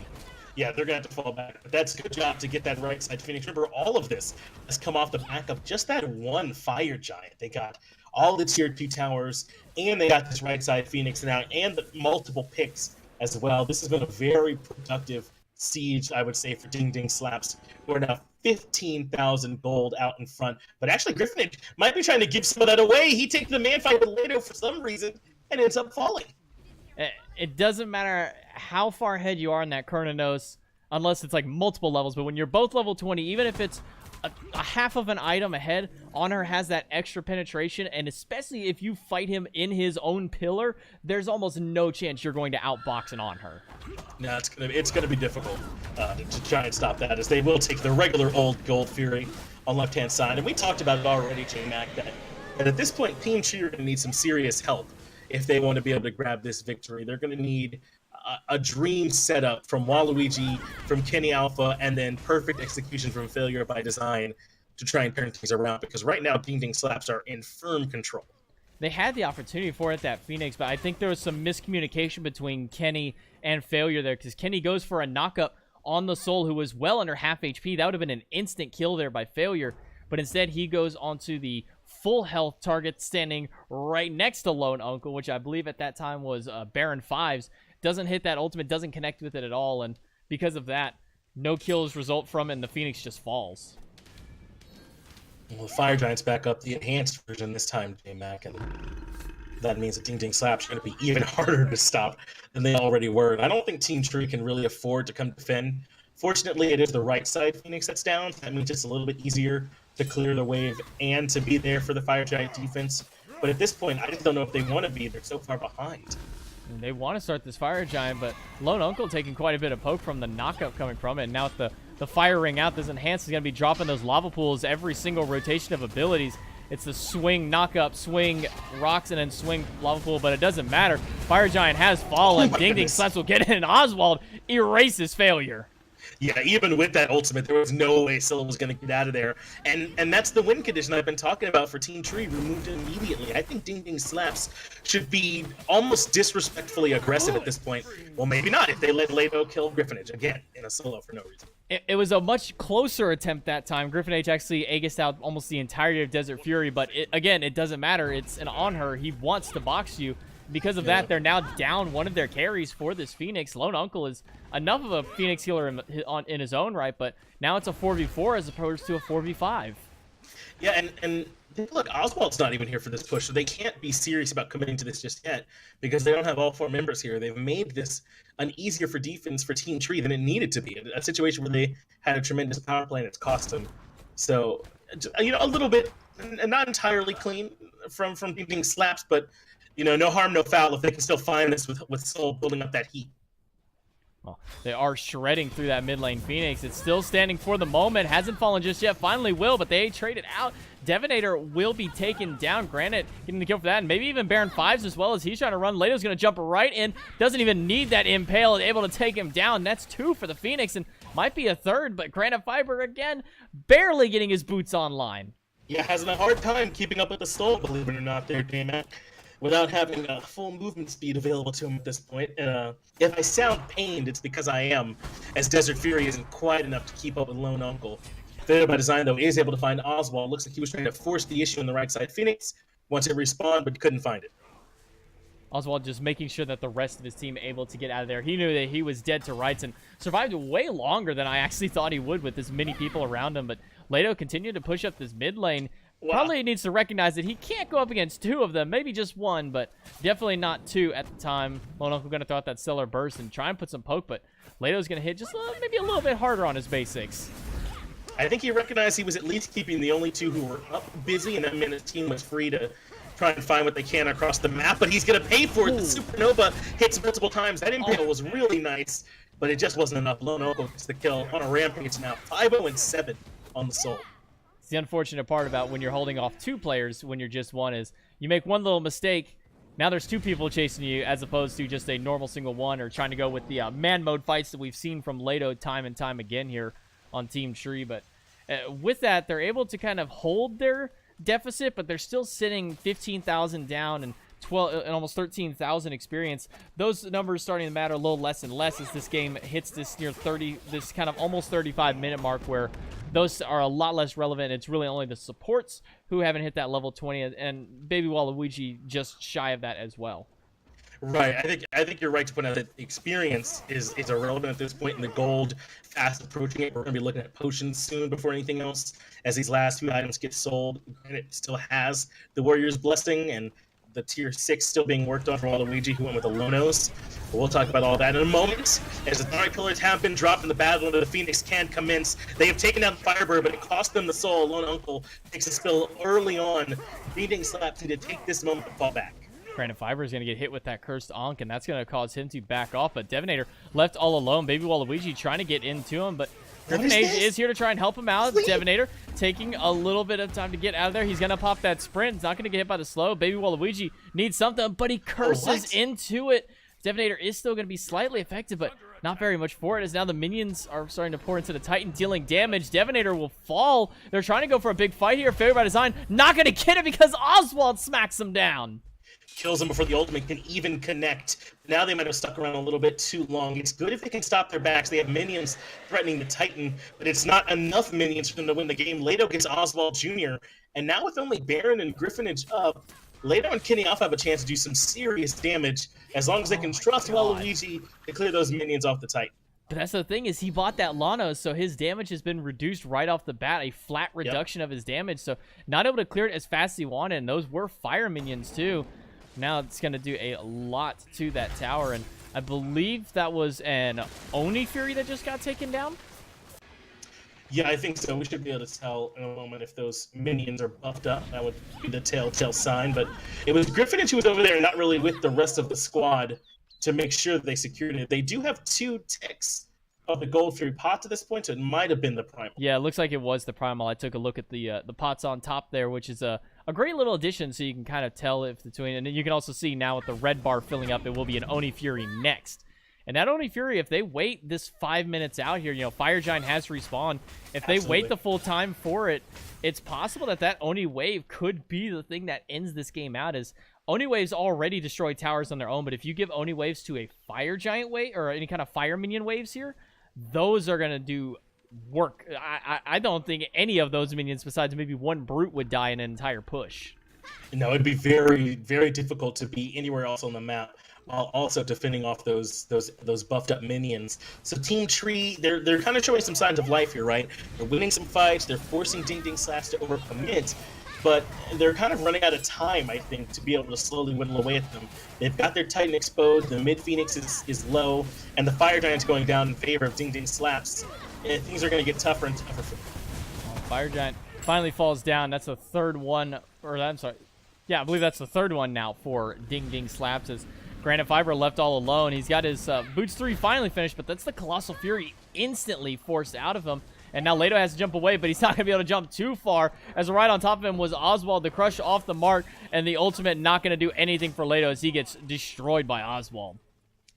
Yeah, they're going to have to fall back. But that's a good job to get that right side Phoenix. Remember, all of this has come off the back of just that one Fire Giant. They got all the tier 2 towers, and they got this right side Phoenix now, and the multiple picks as well. This has been a very productive siege, I would say, for Ding Ding Slaps, who are now 15,000 gold out in front. But actually, Griffinage might be trying to give some of that away. He takes the man fight with Leto for some reason and ends up falling. It doesn't matter how far ahead you are in that Kernos, unless it's like multiple levels. But when you're both level 20, even if it's a half of an item ahead, Honor has that extra penetration, and especially if you fight him in his own pillar, there's almost no chance you're going to outbox an Honor. No, it's gonna be difficult to try and stop that, as they will take the regular old Gold Fury on left-hand side. And we talked about it already, JMac, that at this point, Team Tree are gonna need some serious help if they want to be able to grab this victory. They're gonna need a dream setup from Waluigi, from Kenny Alpha, and then perfect execution from Failure by Design to try and turn things around, because right now Ding Ding Slaps are in firm control. They had the opportunity for it, that Phoenix, but I think there was some miscommunication between Kenny and Failure there, because Kenny goes for a knockup on the Soul, who was well under half HP. That would have been an instant kill there by Failure, but instead he goes onto the full health target standing right next to Lone Uncle, which I believe at that time was Baron 5's. Doesn't hit that ultimate, doesn't connect with it at all, and because of that, no kills result from it, and the Phoenix just falls. Well, the Fire Giant's back up, the enhanced version this time, JMac, and that means that Ding Ding Slap's going to be even harder to stop than they already were. And I don't think Team Tree can really afford to come defend. Fortunately, it is the right side Phoenix that's down. That means it's a little bit easier to clear the wave and to be there for the Fire Giant defense. But at this point, I just don't know if they want to be. They're so far behind. And they want to start this Fire Giant, but Lone Uncle taking quite a bit of poke from the knockup coming from it. And now with the fire ring out, this enhance is going to be dropping those lava pools every single rotation of abilities. It's the swing, knockup, swing, rocks, and then swing lava pool, but it doesn't matter. Fire Giant has fallen. Ding Ding Slaps will get it, and Oswald erases failure. Yeah, even with that ultimate, there was no way Scylla was going to get out of there. And that's the win condition I've been talking about for Team Tree, removed immediately. I think Ding Ding Slaps should be almost disrespectfully aggressive at this point. Well, maybe not if they let Leto kill Griffinage again in a solo for no reason. It was a much closer attempt that time. Griffinage actually aegis out almost the entirety of Desert Fury, but again, it doesn't matter. It's an on her. He wants to box you. Because of that, they're now down one of their carries for this Phoenix. Lone Uncle is enough of a Phoenix healer in his own right, but now it's a 4v4 as opposed to a 4v5. Yeah, and look, Oswald's not even here for this push, so they can't be serious about committing to this just yet because they don't have all 4 members here. They've made this an easier for defense for Team Tree than it needed to be. A situation where they had a tremendous power play and it's cost them. So, you know, a little bit, not entirely clean from Ding Ding Slaps, but you know, no harm, no foul if they can still find this with Soul building up that heat. Well, they are shredding through that mid lane Phoenix. It's still standing for the moment. Hasn't fallen just yet. Finally will, but they trade it out. Devonator will be taken down. Granite getting the kill for that, and maybe even Baron 5's as well as he's trying to run. Leto's going to jump right in. Doesn't even need that impale. Able to take him down. That's 2 for the Phoenix, and might be a 3rd, but Granite Fiber again, barely getting his boots online. Yeah, has a hard time keeping up with the Soul, believe it or not, there, JMac, without having a full movement speed available to him at this point. If I sound pained, it's because I am, as Desert Fury isn't quite enough to keep up with Lone Uncle. Failure by Design, though, is able to find Oswald. Looks like he was trying to force the issue on the right side. Phoenix wants to respawn, but couldn't find it. Oswald just making sure that the rest of his team able to get out of there. He knew that he was dead to rights and survived way longer than I actually thought he would with as many people around him. But Leto continued to push up this mid lane. Wow. Probably needs to recognize that he can't go up against 2 of them, maybe just 1, but definitely not 2 at the time. Lone Uncle going to throw out that stellar burst and try and put some poke, but Leto's going to hit just maybe a little bit harder on his basics. I think he recognized he was at least keeping the only 2 who were up busy, and that meant his team was free to try and find what they can across the map, but he's going to pay for it. The Supernova hits multiple times. That impale was really nice, but it just wasn't enough. Lone Uncle gets the kill on a rampage now. 5-0-7 on the Soul. The unfortunate part about when you're holding off 2 players when you're just 1 is you make 1 little mistake, now there's 2 people chasing you as opposed to just a normal single 1 or trying to go with the man mode fights that we've seen from Leto time and time again here on Team Tree. But with that, they're able to kind of hold their deficit, but they're still sitting 15,000 down and 12 and almost 13,000 experience. Those numbers starting to matter a little less and less as this game hits this near 30, this kind of almost 35-minute mark where those are a lot less relevant. It's really only the supports who haven't hit that level 20, and Baby Waluigi just shy of that as well. Right. I think you're right to point out that the experience is irrelevant at this point in the gold, fast approaching it. We're going to be looking at potions soon before anything else as these last 2 items get sold. Granted, it still has the Warrior's Blessing and the tier 6 still being worked on for Waluigi, who went with the Lonos. But we'll talk about all that in a moment. As the Dark Pillars have been dropped in the battle into the Phoenix can commence. They have taken down Firebird, but it cost them the Soul. Lone Uncle takes a spill early on. Ding Ding Slaps need to take this moment to fall back. Granite Fiber is going to get hit with that cursed Ankh, and that's going to cause him to back off. But Devonator left all alone. Baby Waluigi trying to get into him, but Griffinage is here to try and help him out. Devonator taking a little bit of time to get out of there. He's going to pop that sprint. He's not going to get hit by the slow. Baby Waluigi needs something, but he curses into it. Devonator is still going to be slightly effective, but not very much for it, as now the minions are starting to pour into the Titan, dealing damage. Devonator will fall. They're trying to go for a big fight here. Failure by Design, not going to get it because Oswald smacks him down. kills them before the ultimate can even connect. Now they might have stuck around a little bit too long. It's good if they can stop their backs. They have minions threatening the Titan, but it's not enough minions for them to win the game. Leto gets Oswald Jr., and now with only Baron and Griffinage up, Leto and Kenny Alpha have a chance to do some serious damage as long as they can trust Waluigi to clear those minions off the Titan. But that's the thing, is he bought that Lana, so his damage has been reduced right off the bat, a flat reduction of his damage, so not able to clear it as fast as he wanted, and those were fire minions too. Now it's going to do a lot to that tower, and I believe that was an Oni Fury that just got taken down? Yeah, I think so. We should be able to tell in a moment if those minions are buffed up. That would be the telltale sign, but it was Griffinage who was over there, not really with the rest of the squad, to make sure that they secured it. They do have 2 ticks of the Gold Fury pot to this point, so it might have been the Primal. Yeah, it looks like it was the Primal. I took a look at the pots on top there, which is a great little addition, so you can kind of tell if between, and then you can also see now with the red bar filling up, it will be an Oni Fury next. And that Oni Fury, if they wait this 5 minutes out here, you know, Fire Giant has respawned. If they wait the full time for it, it's possible that that Oni Wave could be the thing that ends this game out. As Oni Waves already destroy towers on their own, but if you give Oni Waves to a Fire Giant wave, or any kind of Fire Minion waves here, those are going to do work. I don't think any of those minions, besides maybe one Brute, would die in an entire push. No, it'd be very, very difficult to be anywhere else on the map while also defending off those buffed up minions. So Team Tree, they're kind of showing some signs of life here, right? They're winning some fights, they're forcing Ding Ding Slaps to overcommit, but they're kind of running out of time, I think, to be able to slowly whittle away at them. They've got their Titan exposed, the mid Phoenix is low, and the Fire Giant's going down in favor of Ding Ding Slaps. And things are going to get tougher and tougher for them. Fire Giant finally falls down. That's the third one, or I'm sorry. Yeah, I believe that's the third one now for Ding Ding Slaps, as Granite Fiber left all alone. He's got his Boots 3 finally finished, but that's the Colossal Fury instantly forced out of him. And now Leto has to jump away, but he's not going to be able to jump too far, as right on top of him was Oswald. The crush off the mark, and the ultimate not going to do anything for Leto as he gets destroyed by Oswald.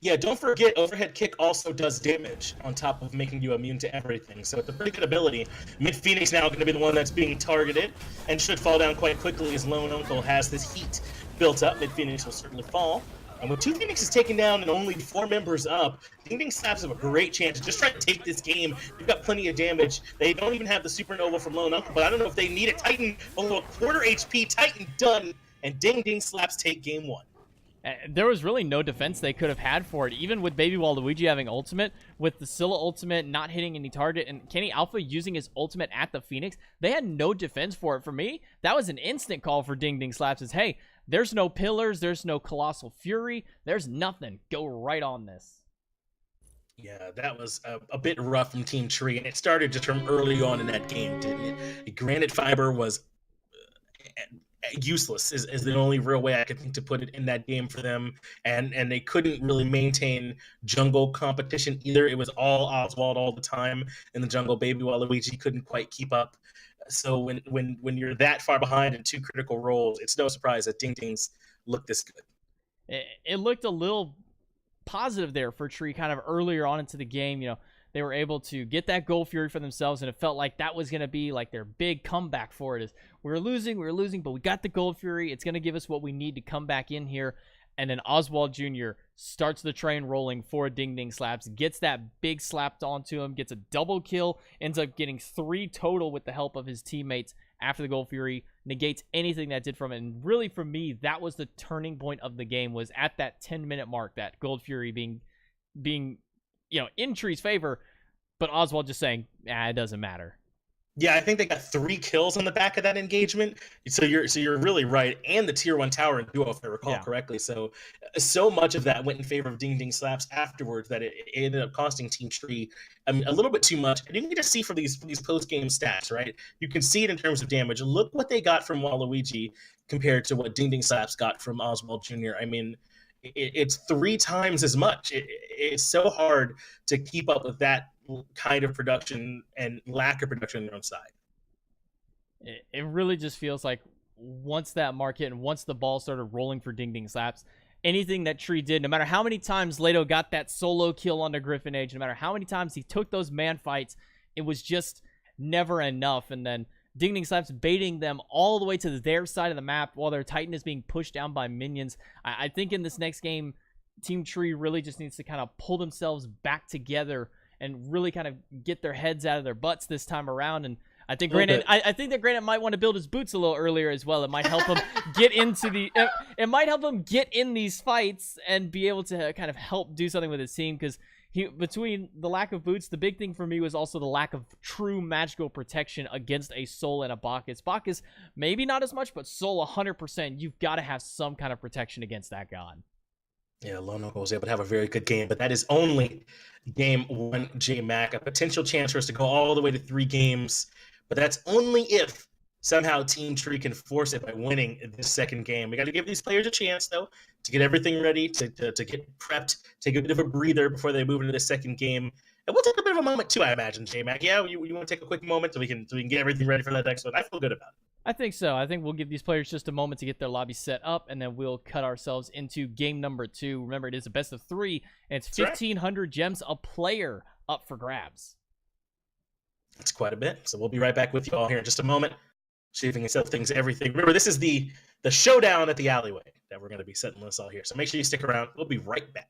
Yeah, don't forget, overhead kick also does damage on top of making you immune to everything. So it's a pretty good ability. Mid Phoenix now going to be the one that's being targeted and should fall down quite quickly as Lone Uncle has this heat built up. Mid Phoenix will certainly fall. And with 2 Phoenixes taken down and only 4 members up, Ding Ding Slaps have a great chance to just try to take this game. They've got plenty of damage. They don't even have the Supernova from Lone Uncle, but I don't know if they need a Titan. Below a quarter HP, Titan done, and Ding Ding Slaps take game 1. There was really no defense they could have had for it, even with Baby Waluigi having ultimate, with the Scylla ultimate not hitting any target, and Kenny Alpha using his ultimate at the Phoenix. They had no defense for it. For me, that was an instant call for Ding Ding Slaps, as, hey, there's no pillars, there's no Colossal Fury, there's nothing. Go right on this. Yeah, that was a bit rough from Team Tree, and it started just from early on in that game, didn't it? Granite Fiber was useless is the only real way I could think to put it in that game for them, and they couldn't really maintain jungle competition either. It was all Oswald all the time in the jungle. Baby Waluigi couldn't quite keep up. So when you're that far behind in 2 critical roles, it's no surprise that Ding Dings look this good. It looked a little positive there for Tree kind of earlier on into the game. You know, they were able to get that Gold Fury for themselves, and it felt like that was going to be like their big comeback for it. Is we were losing, but we got the Gold Fury. It's going to give us what we need to come back in here. And then Oswald Jr. starts the train rolling for Ding Ding Slaps, gets that big slapped onto him, gets a double kill, ends up getting 3 total with the help of his teammates after the Gold Fury, negates anything that did from it. And really, for me, that was the turning point of the game, was at that 10-minute mark, that Gold Fury being you know, in Tree's favor, but Oswald just saying, it doesn't matter. Yeah, I think they got 3 kills on the back of that engagement. So you're really right, and the tier 1 tower and duo, if I recall correctly. So much of that went in favor of Ding Ding Slaps afterwards that it ended up costing Team Tree a little bit too much. And you can just see from these post game stats, right? You can see it in terms of damage. Look what they got from Waluigi compared to what Ding Ding Slaps got from Oswald Jr. I mean, it's 3 times as much. It's so hard to keep up with that kind of production and lack of production on their own side. It really just feels like once that mark hit and once the ball started rolling for Ding Ding Slaps, anything that Tree did, no matter how many times Leto got that solo kill onto Griffinage, no matter how many times he took those man fights, it was just never enough. And then Ding Ding Slaps baiting them all the way to their side of the map while their Titan is being pushed down by minions. I think in this next game, Team Tree really just needs to kind of pull themselves back together and really kind of get their heads out of their butts this time around. And I think Granite, I think that Granite might want to build his boots a little earlier as well. It might help him get into the, it might help him get in these fights and be able to kind of help do something with his team, because between the lack of boots, the big thing for me was also the lack of true magical protection against a Soul and a Bacchus. Bacchus, maybe not as much, but Soul 100%. You've got to have some kind of protection against that god. Yeah, Lono was able to have a very good game, but that is only game 1 JMac. A potential chance for us to go all the way to 3 games, but that's only if somehow Team Tree can force it by winning this second game. We got to give these players a chance, though, to get everything ready, to get prepped, take a bit of a breather before they move into the second game. And we'll take a bit of a moment, too, I imagine, JMac. Yeah, you want to take a quick moment so we can get everything ready for that next one? I feel good about it. I think so. I think we'll give these players just a moment to get their lobby set up, and then we'll cut ourselves into game number 2. Remember, it is a best of 3, and it's 1,500 gems a player up for grabs. That's quite a bit. So we'll be right back with you all here in just a moment, see if we can set things, everything. Remember, this is the showdown at the Alleyway that we're going to be setting this all here. So make sure you stick around. We'll be right back.